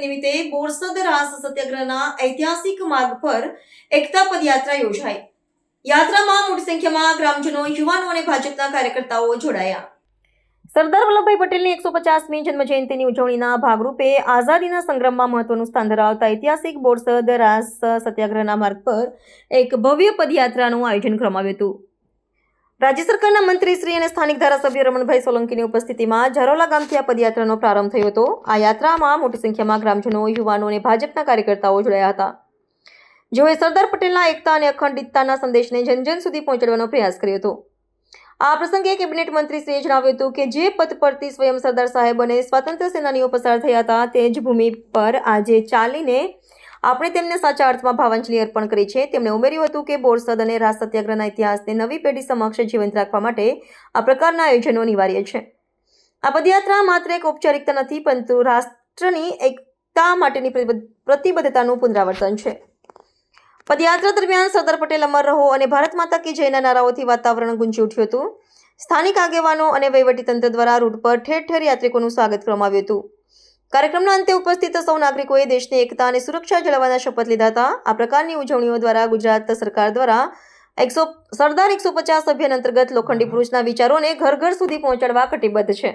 નિમિત્તે બોરસદ રાસ સત્યાગ્રહના ઐતિહાસિક માર્ગ પર એકતા પદયાત્રા યોજાઈ। યાત્રામાં મોટી સંખ્યામાં ગ્રામજનો, યુવાનો અને ભાજપના કાર્યકર્તાઓ જોડાયા। સરદાર વલ્લભભાઈ પટેલની 150મી જન્મજયંતિની ઉજવણીના ભાગરૂપે આઝાદીના સંગ્રામમાં મહત્વનું સ્થાન ધરાવતા ઐતિહાસિક બોરસદ રાસ સત્યાગ્રહના માર્ગ પર એક ભવ્ય પદયાત્રાનું આયોજન કરવામાં આવ્યું હતું। રાજ્ય સરકારના મંત્રી શ્રી અને સ્થાનિક ધારાસભ્ય રમણભાઈ સોલંકીની ઉપસ્થિતિમાં ઝરોલા ગામથી આ પદયાત્રાનો પ્રારંભ થયો હતો। આ યાત્રામાં મોટી સંખ્યામાં ગ્રામજનો, યુવાનો અને ભાજપના કાર્યકર્તાઓ જોડાયા હતા, જેઓએ સરદાર પટેલના એકતા અને અખંડિતતાના સંદેશને જન સુધી પહોંચાડવાનો પ્રયાસ કર્યો હતો। આ પ્રસંગે કેબિનેટ મંત્રીશ્રીએ જણાવ્યું હતું કે જે પથ પરથી સ્વયં સરદાર સાહેબ અને સ્વાતંત્ર્ય સેનાનીઓ પસાર થયા હતા, તે જ ભૂમિ પર આજે ચાલીને આપણે તેમને સાચા અર્થમાં ભાવાંજલિ અર્પણ કરી છે। તેમણે ઉમેર્યું હતું કે બોરસદ અને રાસ સત્યાગ્રહના ઇતિહાસને નવી પેઢી સમક્ષ જીવંત રાખવા માટે આ પ્રકારના આયોજનો અનિવાર્ય છે। આ પદયાત્રા માત્ર એક ઔપચારિકતા નથી, પરંતુ રાષ્ટ્રની એકતા માટેની પ્રતિબદ્ધતાનું પુનરાવર્તન છે। પદયાત્રા દરમિયાન સરદાર પટેલ અમર રહો અને ભારત માતા કી જયના નારાઓથી વાતાવરણ ગુંજી ઉઠ્યું હતું। સ્થાનિક આગેવાનો અને વહીવટીતંત્ર દ્વારા રૂટ પર ઠેર ઠેર યાત્રિકોનું સ્વાગત કરવામાં આવ્યું હતું। કાર્યક્રમના અંતે ઉપસ્થિત સૌ નાગરિકોએ દેશની એકતા અને સુરક્ષા જાળવવાના શપથ લીધા હતા। આ પ્રકારની ઉજવણીઓ દ્વારા ગુજરાત સરકાર દ્વારા સરદાર 150 અભિયાન અંતર્ગત લોખંડી પુરુષના વિચારોને ઘર ઘર સુધી પહોંચાડવા કટિબદ્ધ છે।